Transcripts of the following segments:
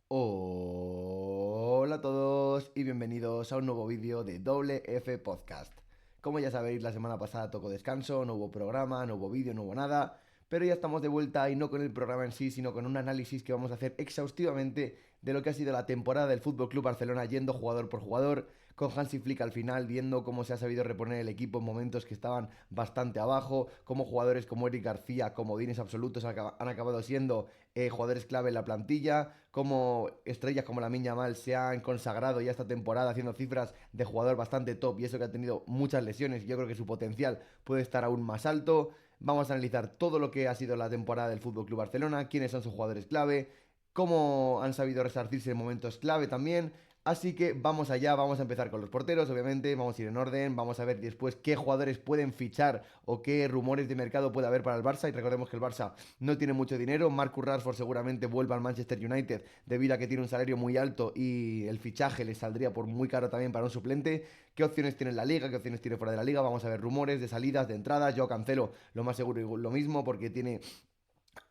Hola a todos y bienvenidos a un nuevo vídeo de Doble F Podcast. Como ya sabéis, la semana pasada tocó descanso, no hubo programa, no hubo vídeo, no hubo nada, pero ya estamos de vuelta y no con el programa en sí, sino con un análisis que vamos a hacer exhaustivamente de lo que ha sido la temporada del Fútbol Club Barcelona, yendo jugador por jugador, con Hansi Flick al final, viendo cómo se ha sabido reponer el equipo en momentos que estaban bastante abajo, cómo jugadores como Eric García, comodines absolutos, han acabado siendo jugadores clave en la plantilla, como estrellas como la Yamal se han consagrado ya esta temporada haciendo cifras de jugador bastante top y eso que ha tenido muchas lesiones y yo creo que su potencial puede estar aún más alto. Vamos a analizar todo lo que ha sido la temporada del Fútbol Club Barcelona, quiénes son sus jugadores clave, cómo han sabido resarcirse en momentos clave también. Así que vamos allá, vamos a empezar con los porteros, obviamente, vamos a ir en orden, vamos a ver después qué jugadores pueden fichar o qué rumores de mercado puede haber para el Barça. Y recordemos que el Barça no tiene mucho dinero, Marcus Rashford seguramente vuelva al Manchester United debido a que tiene un salario muy alto y el fichaje le saldría por muy caro también para un suplente. ¿Qué opciones tiene en la liga? ¿Qué opciones tiene fuera de la liga? Vamos a ver rumores de salidas, de entradas. Yo Cancelo lo más seguro y lo mismo porque tiene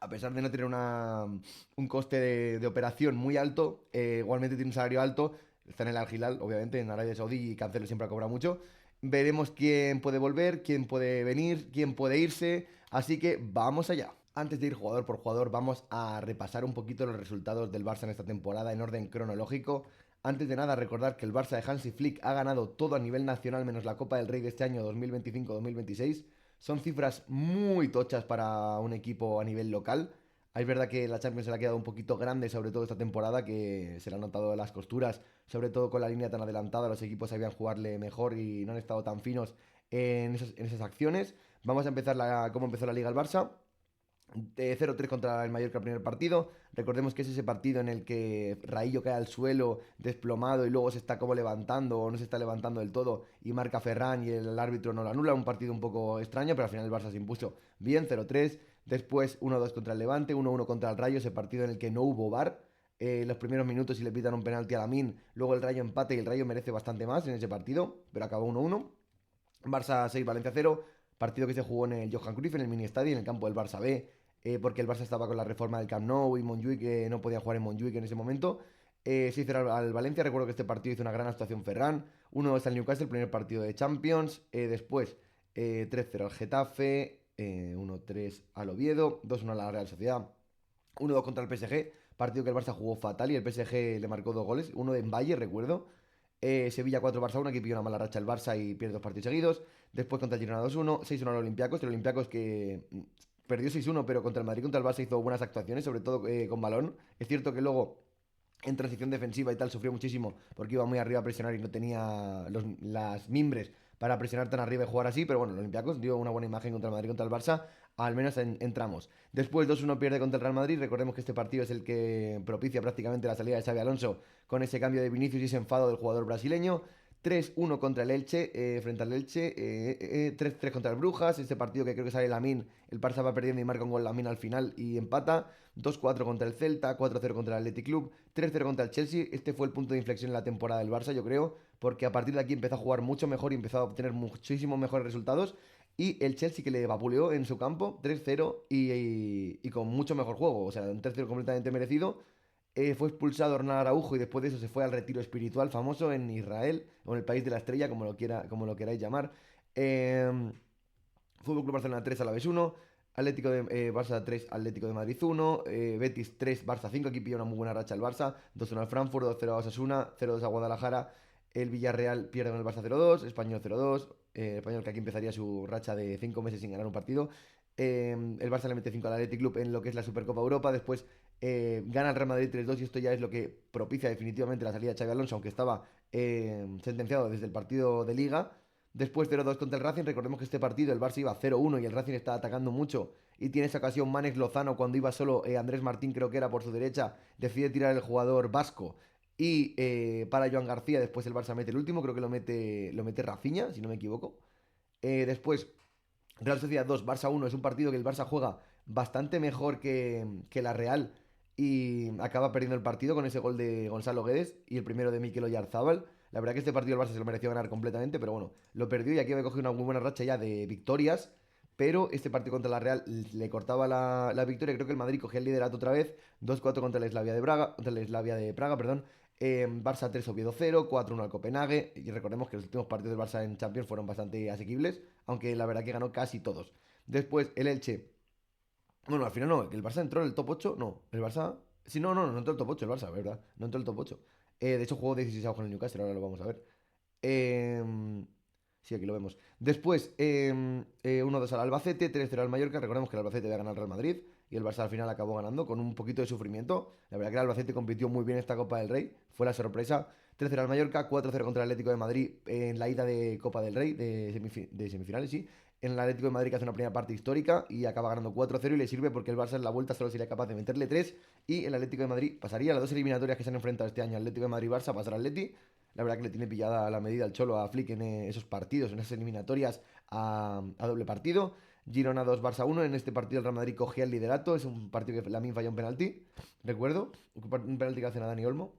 a pesar de no tener un coste de operación muy alto, igualmente tiene un salario alto. Está en el Al Hilal, obviamente, en Arabia Saudí y Cancelo siempre ha cobrado mucho. Veremos quién puede volver, quién puede venir, quién puede irse. Así que vamos allá. Antes de ir jugador por jugador, vamos a repasar un poquito los resultados del Barça en esta temporada en orden cronológico. Antes de nada, recordar que el Barça de Hansi Flick ha ganado todo a nivel nacional menos la Copa del Rey de este año 2025-2026. Son cifras muy tochas para un equipo a nivel local. Es verdad que la Champions se le ha quedado un poquito grande, sobre todo esta temporada, que se le han notado las costuras, sobre todo con la línea tan adelantada, los equipos sabían jugarle mejor y no han estado tan finos en esas acciones. Vamos a empezar cómo empezó la Liga el Barça. 0-3 contra el Mallorca el primer partido. Recordemos que es ese partido en el que Raillo cae al suelo desplomado y luego se está como levantando o no se está levantando del todo y marca Ferran y el árbitro no lo anula. Un partido un poco extraño, pero al final el Barça se impuso bien, 0-3. Después 1-2 contra el Levante, 1-1 contra el Rayo, ese partido en el que no hubo VAR. Los primeros minutos y le pitan un penalti a Lamine, luego el Rayo empate y el Rayo merece bastante más en ese partido, pero acabó 1-1. Barça 6, Valencia 0. Partido que se jugó en el Johan Cruyff, en el mini estadio, en el campo del Barça B, porque el Barça estaba con la reforma del Camp Nou y Montjuic no podía jugar en Montjuic en ese momento. 6-0 al Valencia. Recuerdo que este partido hizo una gran actuación Ferran. 1-2 al Newcastle, el primer partido de Champions. Después 3-0 al Getafe. 1-3 al Oviedo. 2-1 a la Real Sociedad. 1-2 contra el PSG. Partido que el Barça jugó fatal y el PSG le marcó dos goles. Uno de Mbaye, recuerdo. Sevilla 4 Barça 1, aquí pilló una mala racha el Barça y pierde dos partidos seguidos. Después contra el Girona 2-1, 6-1 al Olympiacos. El Olympiacos que perdió 6-1, pero contra el Madrid, contra el Barça hizo buenas actuaciones, sobre todo con balón. Es cierto que luego en transición defensiva y tal sufrió muchísimo porque iba muy arriba a presionar y no tenía las mimbres para presionar tan arriba y jugar así, pero bueno, el Olympiacos dio una buena imagen contra el Madrid, contra el Barça, al menos entramos. Después 2-1 pierde contra el Real Madrid, recordemos que este partido es el que propicia prácticamente la salida de Xabi Alonso con ese cambio de Vinicius y ese enfado del jugador brasileño. 3-1 contra el Elche, frente al Elche, 3-3 contra el Brujas, este partido que creo que sale Lamine, el Barça va perdiendo y marca un gol Lamine al final y empata. 2-4 contra el Celta, 4-0 contra el Athletic Club, 3-0 contra el Chelsea. Este fue el punto de inflexión en la temporada del Barça, yo creo, porque a partir de aquí empezó a jugar mucho mejor y empezó a obtener muchísimos mejores resultados. Y el Chelsea que le vapuleó en su campo 3-0 y con mucho mejor juego, o sea, un 3-0 completamente merecido. Fue expulsado Hernán Araujo y después de eso se fue al retiro espiritual famoso en Israel, o en el país de la estrella, como lo queráis llamar. Eh, Fútbol Club Barcelona 3, Alavés 1. Atlético de Barça 3, Atlético de Madrid 1. Betis 3, Barça 5. Aquí pilla una muy buena racha el Barça. 2-1 al Frankfurt, 2-0 a Osasuna, 0-2 a Guadalajara. El Villarreal pierde con el Barça 0-2. Español 0-2. Español que aquí empezaría su racha de 5 meses sin ganar un partido. El Barça le mete 5 al Athletic Club en lo que es la Supercopa Europa. Después gana el Real Madrid 3-2 y esto ya es lo que propicia definitivamente la salida de Xabi Alonso, aunque estaba sentenciado desde el partido de Liga. Después 0-2 contra el Racing. Recordemos que este partido el Barça iba 0-1 y el Racing está atacando mucho. Y tiene esa ocasión Manex Lozano cuando iba solo Andrés Martín, creo que era por su derecha. Decide tirar el jugador vasco. Y para Joan García. Después el Barça mete el último. Creo que lo mete Rafinha, si no me equivoco. Después Real Sociedad 2, Barça 1. Es un partido que el Barça juega bastante mejor que la Real. Y acaba perdiendo el partido con ese gol de Gonzalo Guedes y el primero de Mikel Oyarzábal. La verdad que este partido el Barça se lo mereció ganar completamente, pero bueno, lo perdió y aquí me cogido una muy buena racha ya de victorias. pero este partido contra la Real le cortaba la victoria. Creo que el Madrid cogía el liderato otra vez, 2-4 contra el Slavia de Praga, perdón. Barça 3, Oviedo 0, 4-1 al Copenhague. Y recordemos que los últimos partidos del Barça en Champions fueron bastante asequibles, aunque la verdad que ganó casi todos. Después el Elche. Bueno, al final no, el Barça entró en el top 8. No, el Barça. Sí, no entró en el top 8 el Barça, ¿verdad? No entró en el top 8. De hecho, jugó 16 con el Newcastle, ahora lo vamos a ver. Em, sí, aquí lo vemos. Después, 1-2 al Albacete, 3-0 al Mallorca. Recordemos que el Albacete había ganado al Real Madrid y el Barça al final acabó ganando con un poquito de sufrimiento. La verdad que el Albacete compitió muy bien esta Copa del Rey, fue la sorpresa. 3-0 al Mallorca, 4-0 contra el Atlético de Madrid en la ida de Copa del Rey, de semifinales, sí. En el Atlético de Madrid que hace una primera parte histórica y acaba ganando 4-0 y le sirve porque el Barça en la vuelta solo sería capaz de meterle 3 y el Atlético de Madrid pasaría a las dos eliminatorias que se han enfrentado este año, Atlético de Madrid-Barça, pasará al Atleti. La verdad que le tiene pillada la medida al Cholo a Flick en esos partidos, en esas eliminatorias a doble partido. Girona 2, Barça 1. En este partido el Real Madrid cogía el liderato. Es un partido que Lamine falló un penalti, recuerdo. Un penalti que hace a Dani Olmo.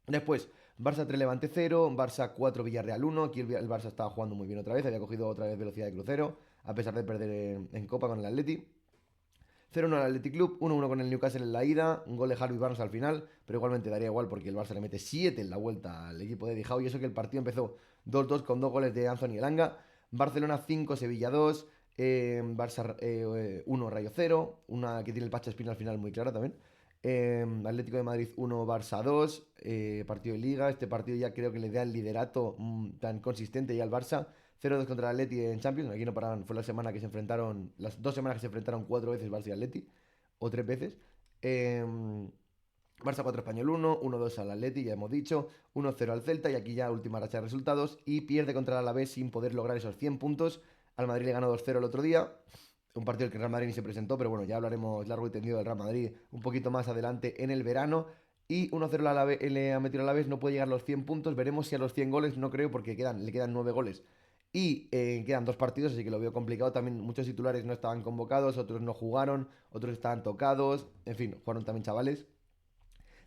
Después, Barça 3, Levante 0. Barça 4, Villarreal 1. Aquí el Barça estaba jugando muy bien otra vez. Había cogido otra vez velocidad de crucero, a pesar de perder en Copa con el Atleti. 0-1 al Athletic Club, 1-1 con el Newcastle en la ida, un gol de Harvey Barnes al final, pero igualmente daría igual porque el Barça le mete 7 en la vuelta al equipo de Dijao y eso que el partido empezó 2-2 con 2 goles de Anthony Elanga. Barcelona 5, Sevilla 2, Barça 1, Rayo 0, una que tiene el Pacha Espina al final muy clara también. Atlético de Madrid 1, Barça 2, partido de Liga. Este partido ya creo que le da el liderato tan consistente ya al Barça. 0-2 contra el Atleti en Champions. Aquí no paraban. Fue la semana que se enfrentaron. Las 2 semanas que se enfrentaron 4 veces Barça y Atleti. O 3 veces. Barça 4, Español 1. 1-2 al Atleti, ya hemos dicho. 1-0 al Celta. Y aquí ya última racha de resultados. Y pierde contra el Alavés sin poder lograr esos 100 puntos. Al Madrid le ganó 2-0 el otro día. Un partido en el que el Real Madrid ni se presentó. Pero bueno, ya hablaremos largo y tendido del Real Madrid un poquito más adelante en el verano. Y 1-0 le ha metido al Alavés. No puede llegar a los 100 puntos. Veremos si a los 100 goles. No creo porque le quedan 9 goles. Y quedan 2 partidos, así que lo veo complicado. También muchos titulares no estaban convocados, otros no jugaron, otros estaban tocados. En fin, jugaron también chavales.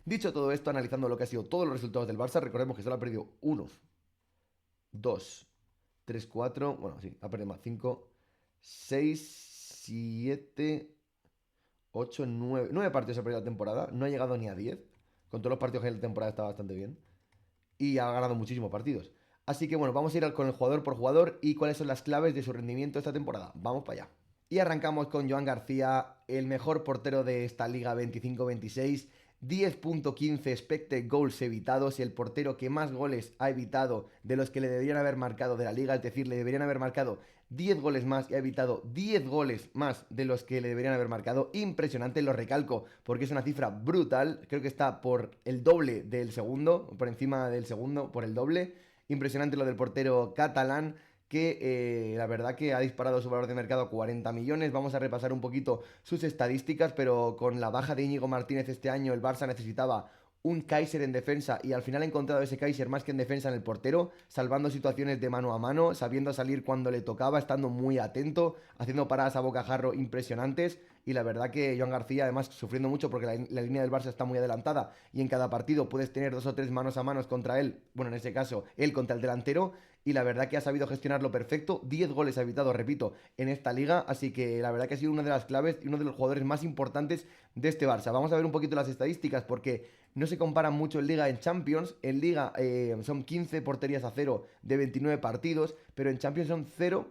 Dicho todo esto, analizando lo que ha sido todos los resultados del Barça, recordemos que solo ha perdido 1, 2, 3, 4. Bueno, sí, ha perdido más. 5, 6, 7, 8, 9. 9 partidos ha perdido la temporada. No ha llegado ni a 10. Con todos los partidos que hay en la temporada está bastante bien. Y ha ganado muchísimos partidos. Así que bueno, vamos a ir con el jugador por jugador y cuáles son las claves de su rendimiento esta temporada. Vamos para allá. Y arrancamos con Joan García, el mejor portero de esta liga 25-26. 10.15 expected goals evitados y el portero que más goles ha evitado de los que le deberían haber marcado de la liga, es decir, le deberían haber marcado 10 goles más y ha evitado 10 goles más de los que le deberían haber marcado. Impresionante, lo recalco, porque es una cifra brutal. Creo que está por el doble del segundo, por encima del segundo, por el doble. Impresionante lo del portero catalán, que la verdad que ha disparado su valor de mercado a 40 millones. Vamos a repasar un poquito sus estadísticas, pero con la baja de Íñigo Martínez este año, el Barça necesitaba un Kaiser en defensa y al final ha encontrado ese Kaiser más que en defensa en el portero, salvando situaciones de mano a mano, sabiendo salir cuando le tocaba, estando muy atento, haciendo paradas a bocajarro impresionantes. Y la verdad que Joan García, además, sufriendo mucho porque la línea del Barça está muy adelantada y en cada partido puedes tener 2 o 3 manos a manos contra él, bueno, en este caso, él contra el delantero. Y la verdad que ha sabido gestionarlo perfecto. 10 goles ha evitado, repito, en esta liga. Así que la verdad que ha sido una de las claves y uno de los jugadores más importantes de este Barça. Vamos a ver un poquito las estadísticas porque no se comparan mucho en Liga en Champions. En Liga son 15 porterías a 0 de 29 partidos, pero en Champions son 0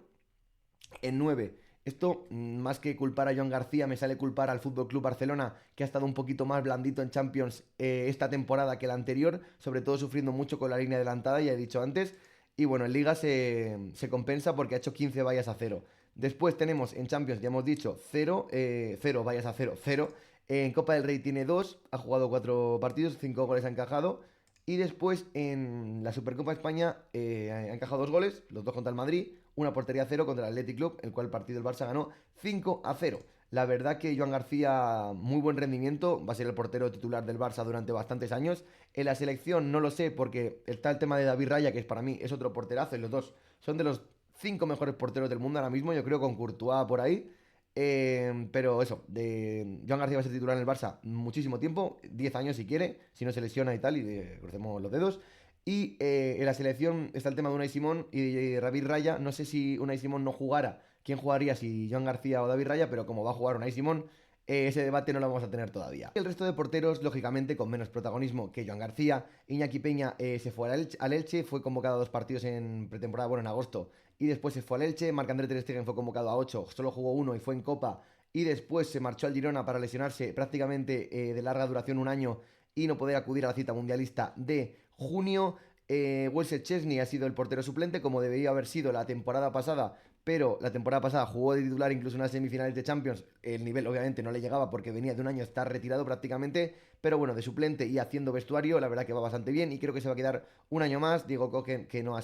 en 9. Esto, más que culpar a Joan García, me sale culpar al Fútbol Club Barcelona, que ha estado un poquito más blandito en Champions esta temporada que la anterior, sobre todo sufriendo mucho con la línea adelantada, ya he dicho antes. Y bueno, en Liga se compensa porque ha hecho 15 vallas a 0. Después tenemos en Champions, ya hemos dicho, 0, 0 vallas a 0, 0. En Copa del Rey tiene 2, ha jugado 4 partidos, 5 goles ha encajado. Y después en la Supercopa de España ha encajado 2 goles, los 2 contra el Madrid, una portería a 0 contra el Athletic Club, el cual partido el Barça ganó 5 a 0. La verdad que Joan García, muy buen rendimiento, va a ser el portero titular del Barça durante bastantes años. En la selección no lo sé porque está el tema de David Raya, que es para mí es otro porterazo y los dos son de los 5 mejores porteros del mundo ahora mismo, yo creo con Courtois por ahí. Pero eso, Joan García va a ser titular en el Barça muchísimo tiempo, 10 años si quiere, si no se lesiona y tal, y crucemos los dedos. Y en la selección está el tema de Unai Simón y David Raya. No sé si Unai Simón no jugara, quién jugaría, si Joan García o David Raya, pero como va a jugar Unai Simón, ese debate no lo vamos a tener todavía. El resto de porteros, lógicamente, con menos protagonismo que Joan García. Iñaki Peña se fue al Elche, fue convocado a 2 partidos en pretemporada, bueno, en agosto, y después se fue al Elche. Marc-André Ter Stegen fue convocado a 8, solo jugó 1 y fue en Copa, y después se marchó al Girona para lesionarse prácticamente de larga duración, un año, y no poder acudir a la cita mundialista de junio. Wesel Chesney ha sido el portero suplente, como debería haber sido la temporada pasada, pero la temporada pasada jugó de titular incluso en las semifinales de Champions. El nivel obviamente no le llegaba porque venía de un año estar retirado prácticamente, pero bueno, de suplente y haciendo vestuario, la verdad que va bastante bien y creo que se va a quedar un año más. Diego Coque, que no ha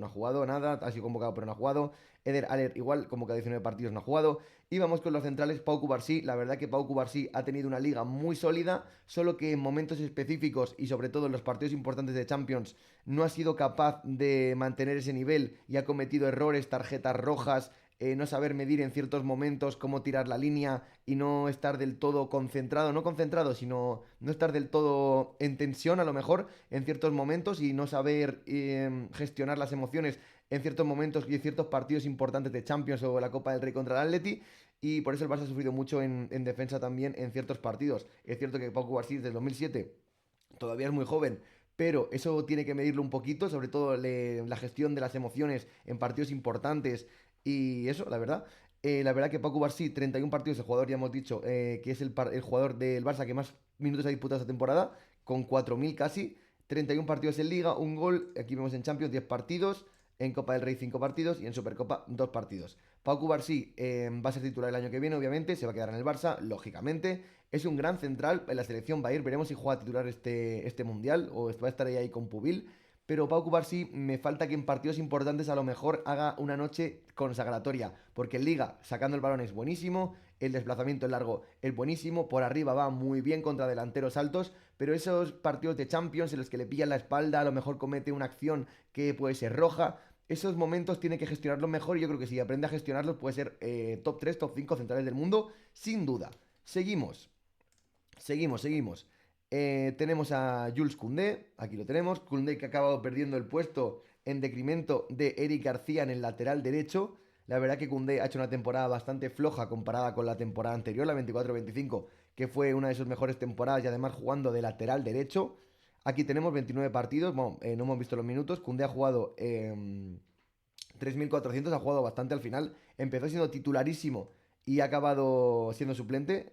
jugado nada, ha sido convocado pero no ha jugado. Eder Aller igual, convocado 19 partidos, no ha jugado. Y vamos con los centrales. Pau Cubarsí, la verdad que Pau Cubarsí ha tenido una liga muy sólida, solo que en momentos específicos y sobre todo en los partidos importantes de Champions no ha sido capaz de mantener ese nivel y ha cometido errores, tarjetas rojas, no saber medir en ciertos momentos cómo tirar la línea y no estar del todo concentrado, no concentrado, sino no estar del todo en tensión a lo mejor en ciertos momentos y no saber gestionar las emociones en ciertos momentos y en ciertos partidos importantes de Champions o la Copa del Rey contra el Atleti. Y por eso el Barça ha sufrido mucho en defensa también en ciertos partidos. Es cierto que Pau Cubarsí desde el 2007 todavía es muy joven, pero eso tiene que medirlo un poquito, sobre todo la gestión de las emociones en partidos importantes y eso, la verdad. La verdad que Paco Barcí, 31 partidos, el jugador, ya hemos dicho, que es el jugador del Barça que más minutos ha disputado esta temporada, con 4.000 casi, 31 partidos en Liga, un gol, aquí vemos en Champions 10 partidos, en Copa del Rey 5 partidos y en Supercopa 2 partidos. Pau Cubarsí va a ser titular el año que viene, obviamente, se va a quedar en el Barça, lógicamente. Es un gran central, en la selección va a ir, veremos si juega titular este mundial o va a estar ahí con Pubil. Pero Pau Cubarsí me falta que en partidos importantes a lo mejor haga una noche consagratoria, porque en Liga sacando el balón es buenísimo, el desplazamiento en largo es buenísimo, por arriba va muy bien contra delanteros altos, pero esos partidos de Champions en los que le pillan la espalda, a lo mejor comete una acción que puede ser roja, esos momentos tiene que gestionarlos mejor y yo creo que si aprende a gestionarlos puede ser top 3, top 5 centrales del mundo, sin duda. Seguimos. Seguimos. Tenemos a Jules Koundé, aquí lo tenemos. Koundé que ha acabado perdiendo el puesto en decremento de Eric García en el lateral derecho. La verdad que Koundé ha hecho una temporada bastante floja comparada con la temporada anterior, la 24-25, que fue una de sus mejores temporadas y además jugando de lateral derecho. Aquí tenemos 29 partidos, bueno, no hemos visto los minutos. Koundé ha jugado 3.400, ha jugado bastante al final. Empezó siendo titularísimo y ha acabado siendo suplente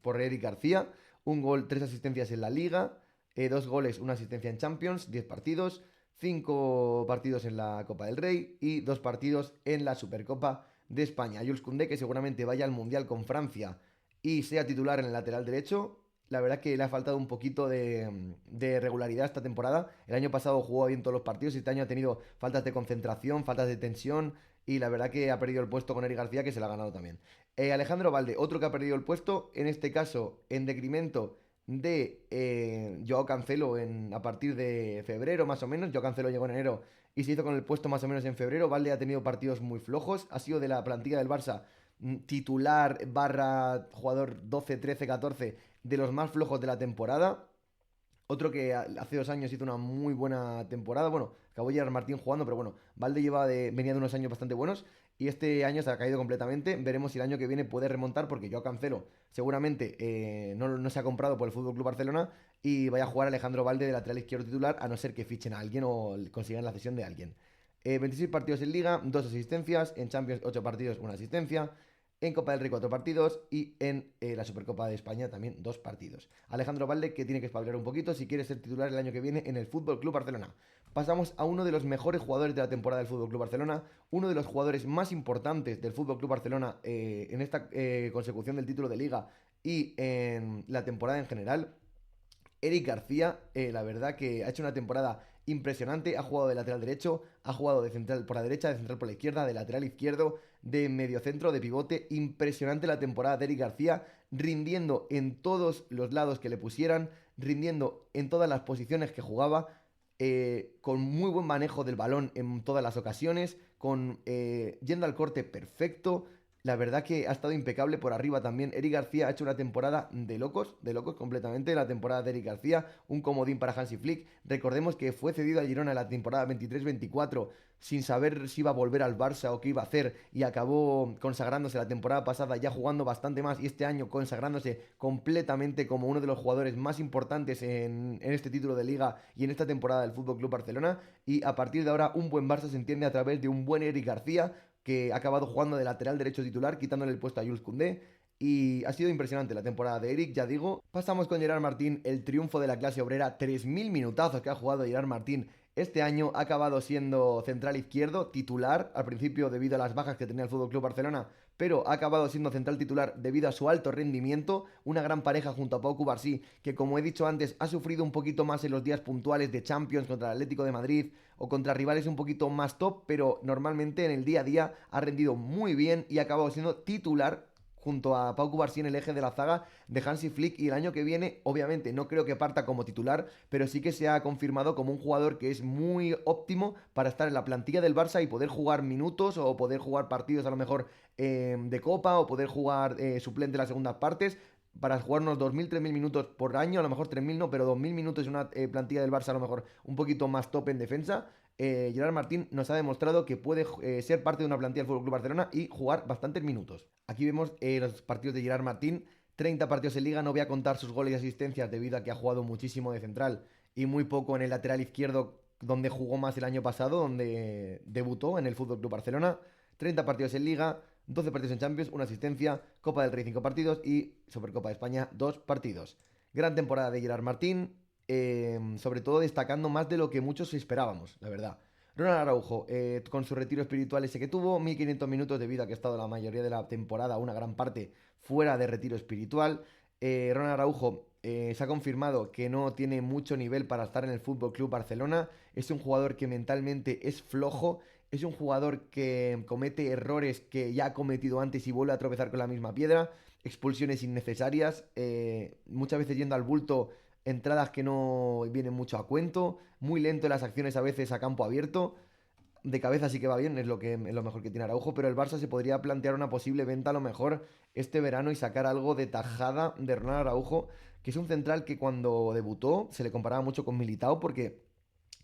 por Eric García. Un gol, 3 asistencias en la Liga, 2 goles, 1 asistencia en Champions, 10 partidos, 5 partidos en la Copa del Rey y 2 partidos en la Supercopa de España. Jules Koundé, que seguramente vaya al Mundial con Francia y sea titular en el lateral derecho. La verdad que le ha faltado un poquito de regularidad esta temporada. El año pasado jugó bien todos los partidos y este año ha tenido faltas de concentración, faltas de tensión y la verdad que ha perdido el puesto con Eric García, que se lo ha ganado también. Alejandro Valde, otro que ha perdido el puesto, en este caso en decremento de Joao Cancelo a partir de febrero más o menos. Joao Cancelo llegó en enero y se hizo con el puesto más o menos en febrero. Valde ha tenido partidos muy flojos, ha sido de la plantilla del Barça titular barra jugador 12, 13, 14 de los más flojos de la temporada. Otro que hace 2 años hizo una muy buena temporada. Bueno, acabó Gerard Martín jugando, pero bueno, Valde venía de unos años bastante buenos y este año se ha caído completamente. Veremos si el año que viene puede remontar porque yo Cancelo seguramente no se ha comprado por el Fútbol Club Barcelona y vaya a jugar Alejandro Valde de lateral izquierdo titular, a no ser que fichen a alguien o consigan la cesión de alguien. 26 partidos en Liga, 2 asistencias, en Champions 8 partidos, 1 asistencia, en Copa del Rey 4 partidos y en la Supercopa de España también 2 partidos. Alejandro Valde, que tiene que espabilar un poquito si quiere ser titular el año que viene en el Fútbol Club Barcelona. Pasamos a uno de los mejores jugadores de la temporada del Fútbol Club Barcelona, uno de los jugadores más importantes del Fútbol Club Barcelona en esta consecución del título de Liga y en la temporada en general. Eric García, la verdad que ha hecho una temporada impresionante, ha jugado de lateral derecho, ha jugado de central por la derecha, de central por la izquierda, de lateral izquierdo, de mediocentro, de pivote. Impresionante la temporada de Eric García, rindiendo en todos los lados que le pusieran, rindiendo en todas las posiciones que jugaba, con muy buen manejo del balón en todas las ocasiones, yendo al corte perfecto. La verdad que ha estado impecable por arriba también. Eric García ha hecho una temporada de locos completamente. La temporada de Eric García, un comodín para Hansi Flick. Recordemos que fue cedido a Girona en la temporada 23-24 sin saber si iba a volver al Barça o qué iba a hacer y acabó consagrándose la temporada pasada ya jugando bastante más y este año consagrándose completamente como uno de los jugadores más importantes en este título de liga y en esta temporada del Fútbol Club Barcelona. Y a partir de ahora un buen Barça se entiende a través de un buen Eric García que ha acabado jugando de lateral derecho titular, quitándole el puesto a Jules Koundé. Y ha sido impresionante la temporada de Eric, ya digo. Pasamos con Gerard Martín, el triunfo de la clase obrera. 3.000 minutazos que ha jugado Gerard Martín este año. Ha acabado siendo central izquierdo, titular, al principio debido a las bajas que tenía el FC Barcelona, pero ha acabado siendo central titular debido a su alto rendimiento. Una gran pareja junto a Pau Cubarsí, que como he dicho antes, ha sufrido un poquito más en los días puntuales de Champions contra el Atlético de Madrid o contra rivales un poquito más top, pero normalmente en el día a día ha rendido muy bien y ha acabado siendo titular junto a Pau Cubarsí en el eje de la zaga de Hansi Flick. Y el año que viene, obviamente, no creo que parta como titular, pero sí que se ha confirmado como un jugador que es muy óptimo para estar en la plantilla del Barça y poder jugar minutos o poder jugar partidos a lo mejor de Copa o poder jugar suplente en las segundas partes. Para jugar unos 2.000, 3.000 minutos por año, a lo mejor 3.000 no, pero 2.000 minutos en una plantilla del Barça a lo mejor un poquito más top en defensa. Gerard Martín nos ha demostrado que puede ser parte de una plantilla del FC Barcelona y jugar bastantes minutos. Aquí vemos los partidos de Gerard Martín, 30 partidos en Liga, no voy a contar sus goles y asistencias debido a que ha jugado muchísimo de central y muy poco en el lateral izquierdo, donde jugó más el año pasado, donde debutó en el FC Barcelona. 30 partidos en Liga, 12 partidos en Champions, una asistencia, Copa del Rey 5 partidos y Supercopa de España 2 partidos. Gran temporada de Gerard Martín, sobre todo destacando más de lo que muchos esperábamos, la verdad. Ronald Araujo, con su retiro espiritual ese que tuvo, 1.500 minutos debido a que ha estado la mayoría de la temporada, una gran parte, fuera de retiro espiritual. Ronald Araujo se ha confirmado que no tiene mucho nivel para estar en el Fútbol Club Barcelona. Es un jugador que mentalmente es flojo. Es un jugador que comete errores que ya ha cometido antes y vuelve a tropezar con la misma piedra. Expulsiones innecesarias. Muchas veces yendo al bulto, entradas que no vienen mucho a cuento. Muy lento en las acciones a veces a campo abierto. De cabeza sí que va bien, es lo mejor que tiene Araujo, pero el Barça se podría plantear una posible venta a lo mejor este verano y sacar algo de tajada de Ronald Araujo, que es un central que cuando debutó se le comparaba mucho con Militao, porque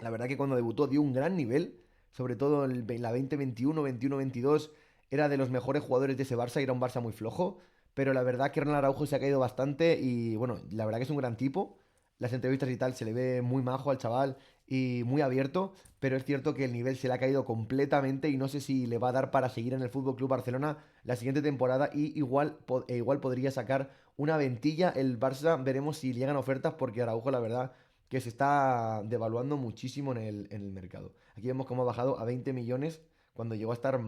la verdad que cuando debutó dio un gran nivel, sobre todo en la 2021, 21-22, era de los mejores jugadores de ese Barça y era un Barça muy flojo, pero la verdad que Ronald Araujo se ha caído bastante y bueno, la verdad que es un gran tipo. Las entrevistas y tal se le ve muy majo al chaval y muy abierto, pero es cierto que el nivel se le ha caído completamente y no sé si le va a dar para seguir en el Fútbol Club Barcelona la siguiente temporada y igual podría sacar una ventilla el Barça. Veremos si llegan ofertas porque Araujo la verdad que se está devaluando muchísimo en el mercado. Aquí vemos cómo ha bajado a 20 millones cuando llegó a estar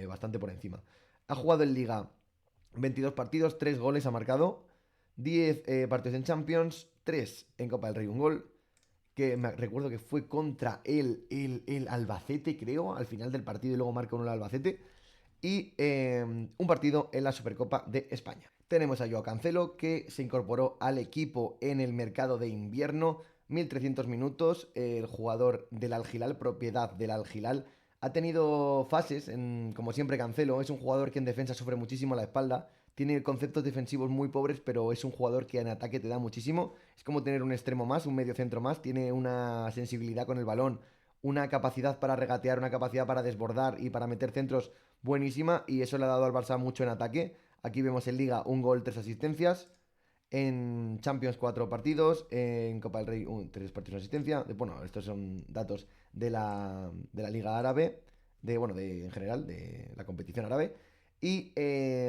bastante por encima. Ha jugado en Liga 22 partidos, 3 goles ha marcado, 10 partidos en Champions, 3 en Copa del Rey, un gol que me recuerdo que fue contra el Albacete, creo, al final del partido y luego marca uno el Albacete. Y un partido en la Supercopa de España. Tenemos a Joao Cancelo, que se incorporó al equipo en el mercado de invierno. 1.300 minutos, el jugador del Al Hilal, propiedad del Al Hilal. Ha tenido fases, como siempre Cancelo, es un jugador que en defensa sufre muchísimo la espalda. Tiene conceptos defensivos muy pobres, pero es un jugador que en ataque te da muchísimo. Es como tener un extremo más, un medio centro más. Tiene una sensibilidad con el balón, una capacidad para regatear, una capacidad para desbordar y para meter centros buenísima. Y eso le ha dado al Barça mucho en ataque. Aquí vemos en Liga un gol, 3 asistencias. En Champions 4 partidos. En Copa del Rey 3 partidos de asistencia. Bueno, estos son datos de la Liga Árabe. En general, de la competición árabe. Y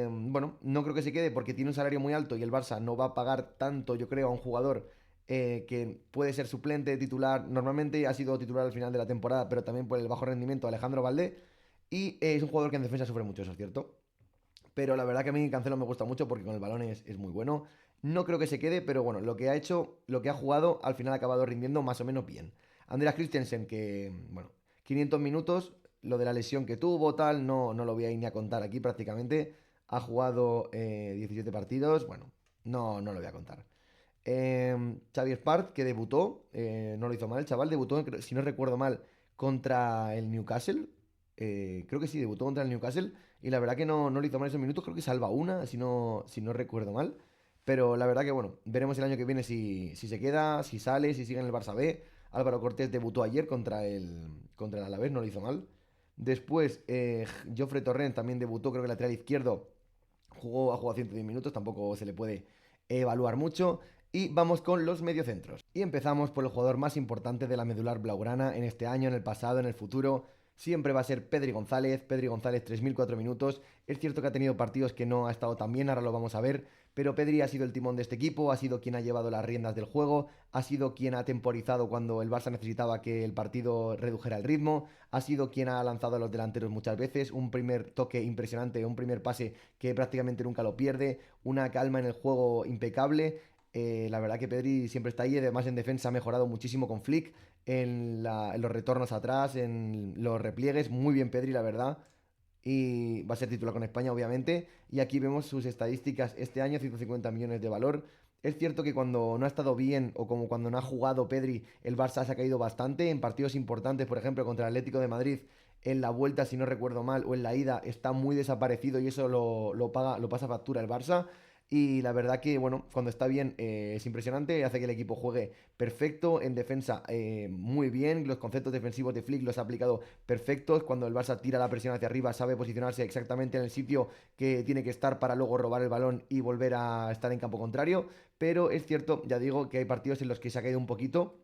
bueno, no creo que se quede porque tiene un salario muy alto y el Barça no va a pagar tanto, yo creo, a un jugador que puede ser suplente, titular. Normalmente ha sido titular al final de la temporada, pero también por el bajo rendimiento, Alejandro Valdé. Y es un jugador que en defensa sufre mucho, eso es cierto. Pero la verdad que a mí Cancelo me gusta mucho porque con el balón es muy bueno. No creo que se quede, pero bueno, lo que ha hecho, lo que ha jugado, al final ha acabado rindiendo más o menos bien. Andreas Christensen, que, bueno, 500 minutos, lo de la lesión que tuvo, tal, no lo voy a ir ni a contar aquí prácticamente. Ha jugado 17 partidos, bueno, no lo voy a contar. Xavi Spart, que debutó, no lo hizo mal, el chaval debutó, si no recuerdo mal, contra el Newcastle. Creo que sí, debutó contra el Newcastle y la verdad que no lo hizo mal esos minutos, creo que salva una, si no recuerdo mal. Pero la verdad que bueno, veremos el año que viene si se queda, si sale, si sigue en el Barça B. Álvaro Cortés debutó ayer contra el Alavés, no lo hizo mal. Después, Jofre Torrent también debutó, creo que lateral izquierdo, ha jugado 110 minutos, tampoco se le puede evaluar mucho. Y vamos con los mediocentros. Y empezamos por el jugador más importante de la medular blaugrana en este año, en el pasado, en el futuro. Siempre va a ser Pedri González. Pedri González, 3.004 minutos. Es cierto que ha tenido partidos que no ha estado tan bien, ahora lo vamos a ver. Pero Pedri ha sido el timón de este equipo, ha sido quien ha llevado las riendas del juego, ha sido quien ha temporizado cuando el Barça necesitaba que el partido redujera el ritmo, ha sido quien ha lanzado a los delanteros muchas veces, un primer toque impresionante, un primer pase que prácticamente nunca lo pierde, una calma en el juego impecable. La verdad que Pedri siempre está ahí, además en defensa ha mejorado muchísimo con Flick, en los retornos atrás, en los repliegues, muy bien Pedri, la verdad. Y va a ser titular con España, obviamente. Y aquí vemos sus estadísticas este año, 150 millones de valor. Es cierto que cuando no ha estado bien o como cuando no ha jugado Pedri, el Barça se ha caído bastante. En partidos importantes, por ejemplo, contra el Atlético de Madrid, en la vuelta, si no recuerdo mal, o en la ida, está muy desaparecido y eso lo pasa factura el Barça. Y la verdad que, bueno, cuando está bien es impresionante, hace que el equipo juegue perfecto, en defensa muy bien, los conceptos defensivos de Flick los ha aplicado perfectos, cuando el Barça tira la presión hacia arriba sabe posicionarse exactamente en el sitio que tiene que estar para luego robar el balón y volver a estar en campo contrario, pero es cierto, ya digo, que hay partidos en los que se ha caído un poquito,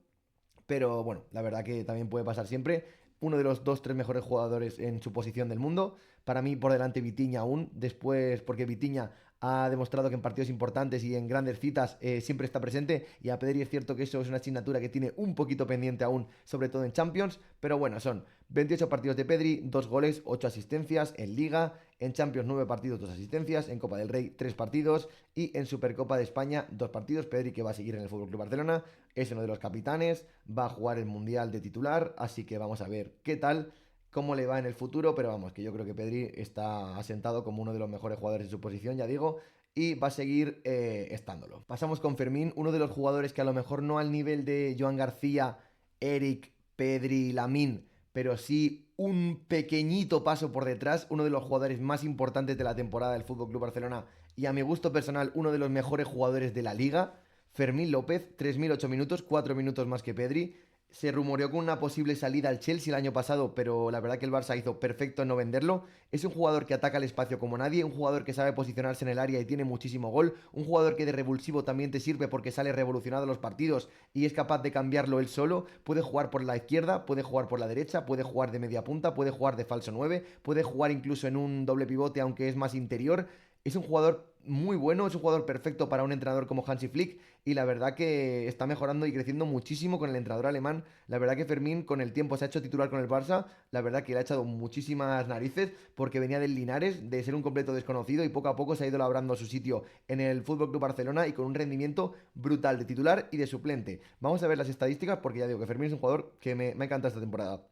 pero bueno, la verdad que también puede pasar siempre. Uno de los dos, tres mejores jugadores en su posición del mundo. Para mí, por delante, Vitinha aún. Después, porque Vitinha ha demostrado que en partidos importantes y en grandes citas siempre está presente. Y a Pedri es cierto que eso es una asignatura que tiene un poquito pendiente aún, sobre todo en Champions. Pero bueno, son 28 partidos de Pedri, 2 goles, 8 asistencias en Liga. En Champions 9 partidos, 2 asistencias. En Copa del Rey 3 partidos. Y en Supercopa de España 2 partidos. Pedri que va a seguir en el Fútbol Club Barcelona. Es uno de los capitanes. Va a jugar el Mundial de titular. Así que vamos a ver qué tal, cómo le va en el futuro, pero vamos, que yo creo que Pedri está asentado como uno de los mejores jugadores de su posición, ya digo, y va a seguir estándolo. Pasamos con Fermín, uno de los jugadores que a lo mejor no al nivel de Joan García, Eric, Pedri, Lamine, pero sí un pequeñito paso por detrás, uno de los jugadores más importantes de la temporada del Fútbol Club Barcelona y a mi gusto personal uno de los mejores jugadores de la liga. Fermín López, 3.008 minutos, 4 minutos más que Pedri. Se rumoreó con una posible salida al Chelsea el año pasado, pero la verdad que el Barça hizo perfecto en no venderlo. Es un jugador que ataca el espacio como nadie, un jugador que sabe posicionarse en el área y tiene muchísimo gol, un jugador que de revulsivo también te sirve porque sale revolucionado en los partidos y es capaz de cambiarlo él solo. Puede jugar por la izquierda, puede jugar por la derecha, puede jugar de media punta, puede jugar de falso 9, puede jugar incluso en un doble pivote aunque es más interior. Es un jugador muy bueno, es un jugador perfecto para un entrenador como Hansi Flick y la verdad que está mejorando y creciendo muchísimo con el entrenador alemán. La verdad que Fermín con el tiempo se ha hecho titular con el Barça, la verdad que le ha echado muchísimas narices porque venía del Linares, de ser un completo desconocido y poco a poco se ha ido labrando su sitio en el Fútbol Club Barcelona y con un rendimiento brutal de titular y de suplente. Vamos a ver las estadísticas porque ya digo que Fermín es un jugador que me ha encantado esta temporada.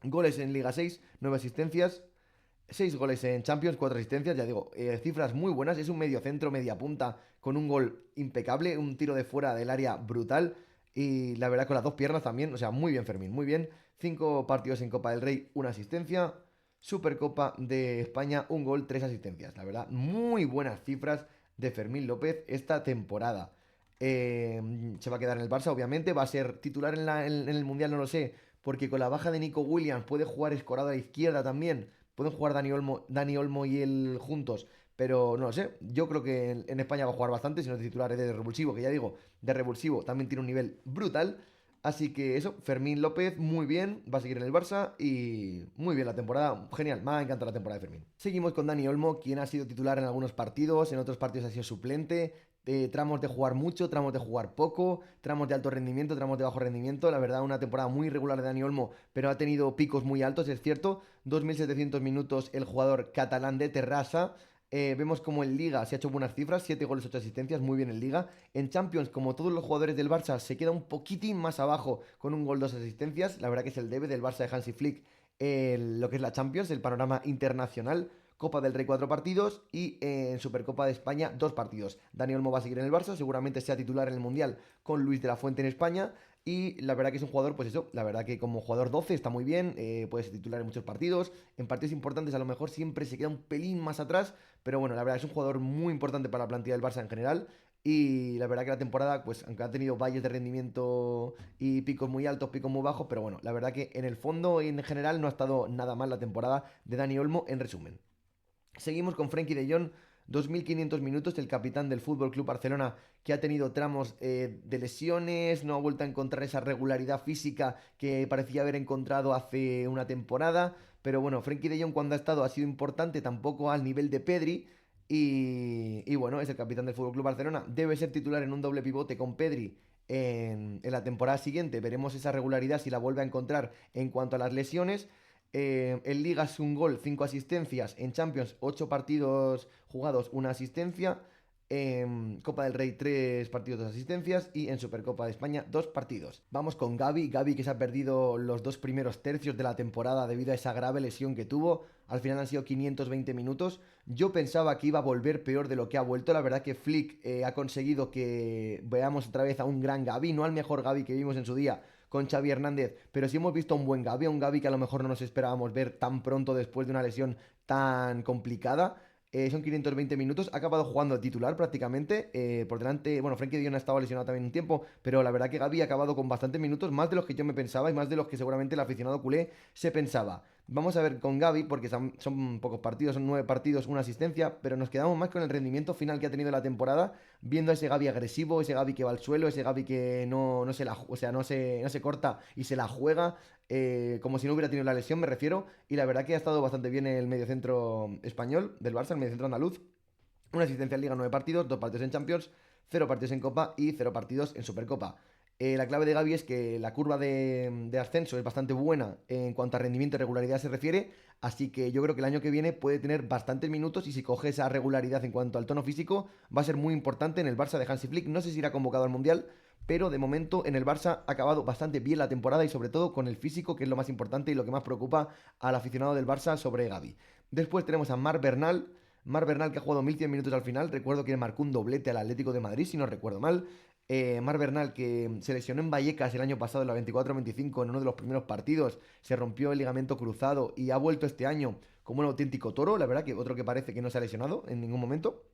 Goles en Liga 6, 9 asistencias, 6 goles en Champions, 4 asistencias, ya digo, cifras muy buenas, es un medio centro, media punta, con un gol impecable, un tiro de fuera del área brutal, y la verdad con las dos piernas también, o sea, muy bien Fermín, muy bien, 5 partidos en Copa del Rey, una asistencia, Supercopa de España, un gol, 3 asistencias, la verdad, muy buenas cifras de Fermín López esta temporada. Se va a quedar en el Barça, obviamente, va a ser titular en el Mundial, no lo sé, porque con la baja de Nico Williams puede jugar escorado a la izquierda también. Pueden jugar Dani Olmo y él juntos, pero no lo sé. Yo creo que en España va a jugar bastante, si no es de titular es de revulsivo, que ya digo, de revulsivo también tiene un nivel brutal. Así que eso, Fermín López, muy bien, va a seguir en el Barça y muy bien la temporada, genial, me ha encantado la temporada de Fermín. Seguimos con Dani Olmo, quien ha sido titular en algunos partidos, en otros partidos ha sido suplente, tramos de jugar mucho, tramos de jugar poco, tramos de alto rendimiento, tramos de bajo rendimiento. La verdad, una temporada muy irregular de Dani Olmo, pero ha tenido picos muy altos, es cierto. 2.700 minutos el jugador catalán de Terrassa. Vemos como en Liga se ha hecho buenas cifras, 7 goles, 8 asistencias, muy bien en Liga. En Champions, como todos los jugadores del Barça, se queda un poquitín más abajo con un gol, 2 asistencias. La verdad que es el debe del Barça de Hansi Flick, lo que es la Champions, el panorama internacional. Copa del Rey 4 partidos y en Supercopa de España 2 partidos. Dani Olmo va a seguir en el Barça, seguramente sea titular en el Mundial con Luis de la Fuente en España. Y la verdad que es un jugador, pues eso, la verdad que como jugador 12 está muy bien, puede ser titular en muchos partidos. En partidos importantes a lo mejor siempre se queda un pelín más atrás, pero bueno, la verdad es un jugador muy importante para la plantilla del Barça en general. Y la verdad que la temporada, pues aunque ha tenido valles de rendimiento y picos muy altos, picos muy bajos, pero bueno, la verdad que en el fondo y en general no ha estado nada mal la temporada de Dani Olmo en resumen. Seguimos con Frenkie de Jong, 2.500 minutos, el capitán del Fútbol Club Barcelona, que ha tenido tramos de lesiones, no ha vuelto a encontrar esa regularidad física que parecía haber encontrado hace una temporada. Pero bueno, Frenkie de Jong cuando ha estado ha sido importante, tampoco al nivel de Pedri. Y bueno, es el capitán del Fútbol Club Barcelona. Debe ser titular en un doble pivote con Pedri en la temporada siguiente. Veremos esa regularidad si la vuelve a encontrar en cuanto a las lesiones. En Liga es un gol, 5 asistencias. En Champions, 8 partidos jugados, una asistencia. En Copa del Rey, 3 partidos, 2 asistencias. Y en Supercopa de España, 2 partidos. Vamos con Gavi. Gavi que se ha perdido los 2 primeros tercios de la temporada debido a esa grave lesión que tuvo. Al final han sido 520 minutos. Yo pensaba que iba a volver peor de lo que ha vuelto. La verdad que Flick ha conseguido que veamos otra vez a un gran Gavi. No al mejor Gavi que vimos en su día con Xavi Hernández, pero sí hemos visto un buen Gavi, un Gavi que a lo mejor no nos esperábamos ver tan pronto después de una lesión tan complicada. Son 520 minutos, ha acabado jugando titular prácticamente, por delante, bueno, Frenkie de Jong ha estado lesionado también un tiempo, pero la verdad que Gavi ha acabado con bastantes minutos, más de los que yo me pensaba y más de los que seguramente el aficionado culé se pensaba. Vamos a ver con Gavi, porque son pocos partidos, son 9 partidos, una asistencia, pero nos quedamos más con el rendimiento final que ha tenido la temporada, viendo a ese Gavi agresivo, ese Gavi que va al suelo, ese Gavi que no se la, o sea, no se corta y se la juega, como si no hubiera tenido la lesión, me refiero, y la verdad que ha estado bastante bien el mediocentro español del Barça, el mediocentro andaluz. Una asistencia en Liga, 9 partidos, 2 partidos en Champions, 0 partidos en Copa y 0 partidos en Supercopa. La clave de Gavi es que la curva de ascenso es bastante buena en cuanto a rendimiento y regularidad se refiere, así que yo creo que el año que viene puede tener bastantes minutos y si coge esa regularidad en cuanto al tono físico va a ser muy importante en el Barça de Hansi Flick. No sé si irá convocado al Mundial, pero de momento en el Barça ha acabado bastante bien la temporada y sobre todo con el físico, que es lo más importante y lo que más preocupa al aficionado del Barça sobre Gavi. Después tenemos a Marc Bernal. Marc Bernal que ha jugado 1.100 minutos al final, recuerdo que marcó un doblete al Atlético de Madrid, si no recuerdo mal. Marc Bernal que se lesionó en Vallecas el año pasado en la 24-25 en uno de los primeros partidos, se rompió el ligamento cruzado y ha vuelto este año como un auténtico toro, la verdad que otro que parece que no se ha lesionado en ningún momento.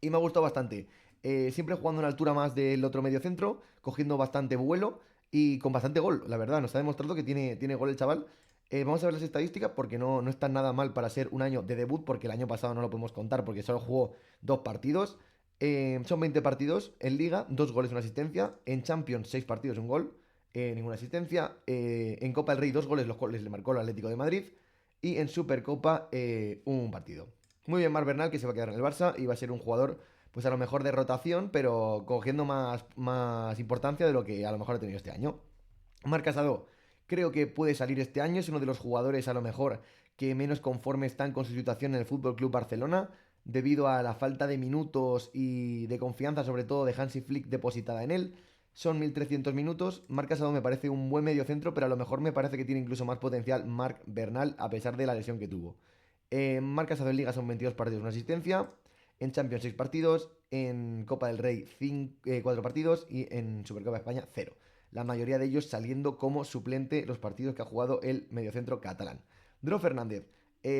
Y me ha gustado bastante. Siempre jugando a una altura más del otro mediocentro, cogiendo bastante vuelo y con bastante gol, la verdad. Nos ha demostrado que tiene gol el chaval. Vamos a ver las estadísticas porque no está nada mal para ser un año de debut, porque el año pasado no lo podemos contar porque solo jugó 2 partidos. Son 20 partidos en Liga, 2 goles, una asistencia. En Champions, 6 partidos, un gol, ninguna asistencia. En Copa del Rey, 2 goles, los goles le marcó el Atlético de Madrid. Y en Supercopa, un partido. Muy bien, Marc Bernal, que se va a quedar en el Barça y va a ser un jugador, pues a lo mejor de rotación, pero cogiendo más importancia de lo que a lo mejor ha tenido este año. Marc Casado, creo que puede salir este año, es uno de los jugadores a lo mejor que menos conforme están con su situación en el Fútbol Club Barcelona, debido a la falta de minutos y de confianza, sobre todo de Hansi Flick depositada en él. Son 1.300 minutos. Marc Casado me parece un buen mediocentro, pero a lo mejor me parece que tiene incluso más potencial Marc Bernal, a pesar de la lesión que tuvo. Marc Casado en Liga son 22 partidos, una asistencia. En Champions 6 partidos. En Copa del Rey 4 partidos. Y en Supercopa de España 0. La mayoría de ellos saliendo como suplente los partidos que ha jugado el mediocentro catalán. Dro Fernández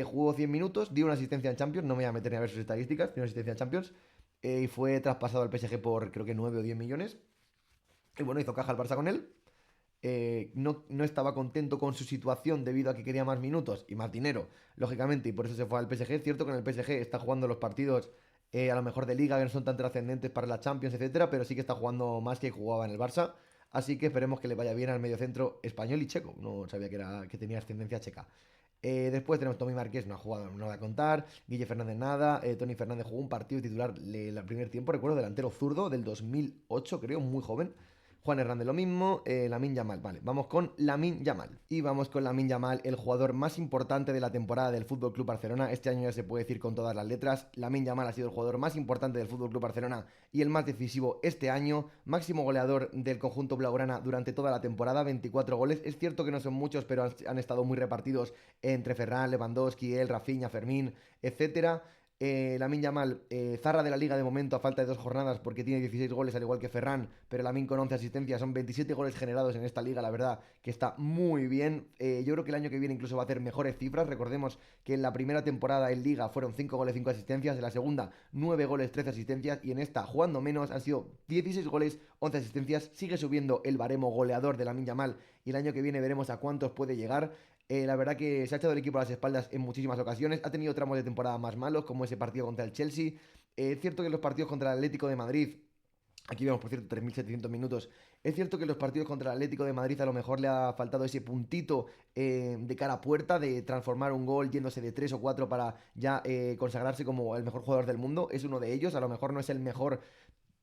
jugó 100 minutos, dio una asistencia en Champions, no me voy a meter ni a ver sus estadísticas, dio una asistencia en Champions y fue traspasado al PSG por creo que 9 o 10 millones. Y bueno, hizo caja al Barça con él. No estaba contento con su situación debido a que quería más minutos y más dinero, lógicamente, y por eso se fue al PSG. Es cierto que en el PSG está jugando los partidos a lo mejor de liga que no son tan trascendentes para la Champions, etcétera, pero sí que está jugando más que jugaba en el Barça. Así que esperemos que le vaya bien al mediocentro español y checo. No sabía que tenía ascendencia checa. Después tenemos Tommy Marqués, no ha jugado nada a contar. Guille Fernández nada. Tony Fernández jugó un partido titular el primer tiempo, recuerdo, delantero zurdo del 2008, creo, muy joven. Juan Hernández lo mismo, Lamine Yamal. Vale, vamos con Lamine Yamal. Y vamos con Lamine Yamal, el jugador más importante de la temporada del Fútbol Club Barcelona. Este año ya se puede decir con todas las letras. Lamine Yamal ha sido el jugador más importante del Fútbol Club Barcelona y el más decisivo este año. Máximo goleador del conjunto blaugrana durante toda la temporada, 24 goles. Es cierto que no son muchos, pero han estado muy repartidos entre Ferran, Lewandowski, él, Rafinha, Fermín, etcétera. Lamine Yamal, zarra de la liga de momento a falta de 2 jornadas porque tiene 16 goles al igual que Ferran, pero Lamine con 11 asistencias, son 27 goles generados en esta liga, la verdad que está muy bien. Yo creo que el año que viene incluso va a hacer mejores cifras. Recordemos que en la primera temporada en liga fueron 5 goles, 5 asistencias, en la segunda 9 goles, 13 asistencias y en esta, jugando menos, han sido 16 goles, 11 asistencias. Sigue subiendo el baremo goleador de Lamine Yamal y el año que viene veremos a cuántos puede llegar. La verdad que se ha echado el equipo a las espaldas en muchísimas ocasiones. Ha tenido tramos de temporada más malos, como ese partido contra el Chelsea. Es cierto que los partidos contra el Atlético de Madrid, aquí vemos por cierto 3.700 minutos, es cierto que los partidos contra el Atlético de Madrid a lo mejor le ha faltado ese puntito de cara a puerta, de transformar un gol yéndose de 3 o 4 para ya consagrarse como el mejor jugador del mundo. Es uno de ellos, a lo mejor no es el mejor.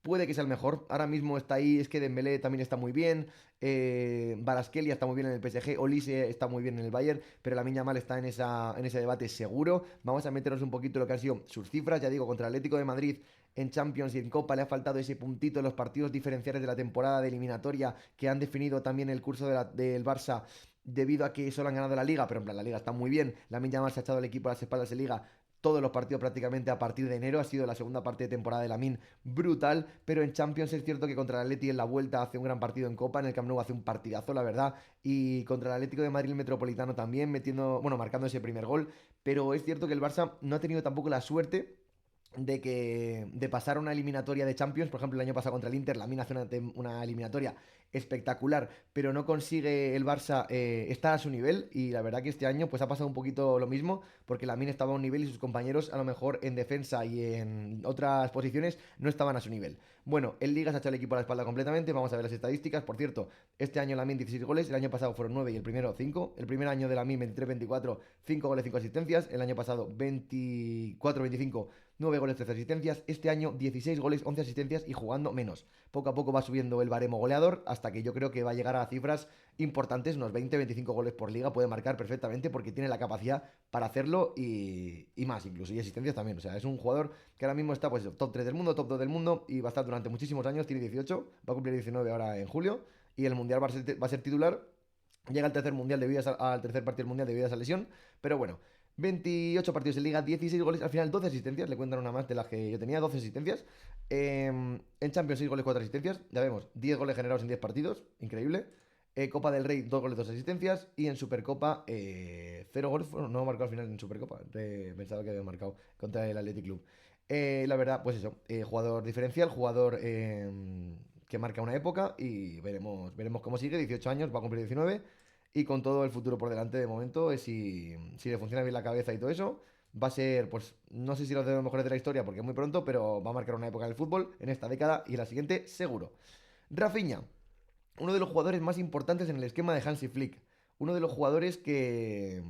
Puede que sea el mejor. Ahora mismo está ahí. Es que Dembélé también está muy bien. Kvaratskhelia está muy bien en el PSG. Olise está muy bien en el Bayern. Pero Lamine Yamal está en ese debate seguro. Vamos a meternos un poquito en lo que han sido sus cifras. Ya digo, contra el Atlético de Madrid en Champions y en Copa le ha faltado ese puntito en los partidos diferenciales de la temporada de eliminatoria que han definido también el curso del Barça, debido a que solo han ganado la Liga, pero en plan la Liga está muy bien. Lamine Yamal se ha echado el equipo a las espaldas de Liga todos los partidos prácticamente a partir de enero. Ha sido la segunda parte de temporada de Lamine brutal, pero en Champions es cierto que contra el Atleti en la vuelta hace un gran partido en Copa, en el Camp Nou hace un partidazo, la verdad, y contra el Atlético de Madrid el Metropolitano también marcando ese primer gol. Pero es cierto que el Barça no ha tenido tampoco la suerte de pasar una eliminatoria de Champions. Por ejemplo, el año pasado contra el Inter, Lamine hace una eliminatoria espectacular, pero no consigue el Barça estar a su nivel, y la verdad que este año pues ha pasado un poquito lo mismo, porque Lamine estaba a un nivel y sus compañeros a lo mejor en defensa y en otras posiciones no estaban a su nivel. Bueno, el Liga se ha echado el equipo a la espalda completamente. Vamos a ver las estadísticas. Por cierto, este año Lamine 16 goles, el año pasado fueron 9 y el primero 5. El primer año de Lamine 23-24, 5 goles, 5 asistencias. El año pasado 24-25, 9 goles, 13 asistencias. Este año 16 goles, 11 asistencias y jugando menos. Poco a poco va subiendo el baremo goleador hasta que yo creo que va a llegar a cifras importantes, unos 20-25 goles por liga. Puede marcar perfectamente porque tiene la capacidad para hacerlo y más incluso. Y asistencias también. O sea, es un jugador que ahora mismo está pues top 3 del mundo, top 2 del mundo y va a estar durante muchísimos años. Tiene 18, va a cumplir 19 ahora en julio y el Mundial va a ser titular. Llega al tercer mundial al tercer partido del mundial debido a esa lesión, pero bueno. 28 partidos en liga, 16 goles, al final 12 asistencias, le cuentan una más de las que yo tenía, 12 asistencias. En Champions 6 goles, 4 asistencias, ya vemos, 10 goles generados en 10 partidos, increíble. Copa del Rey, 2 goles, 2 asistencias. Y en Supercopa, 0 goles, bueno, no ha marcado al final en Supercopa, pensaba que había marcado contra el Athletic Club. La verdad, pues eso, jugador diferencial, jugador que marca una época y veremos cómo sigue, 18 años, va a cumplir 19 y con todo el futuro por delante de momento, si le funciona bien la cabeza y todo eso, va a ser, pues, no sé si los de los mejores de la historia porque es muy pronto, pero va a marcar una época en el fútbol en esta década y la siguiente seguro. Rafinha, uno de los jugadores más importantes en el esquema de Hansi Flick, uno de los jugadores que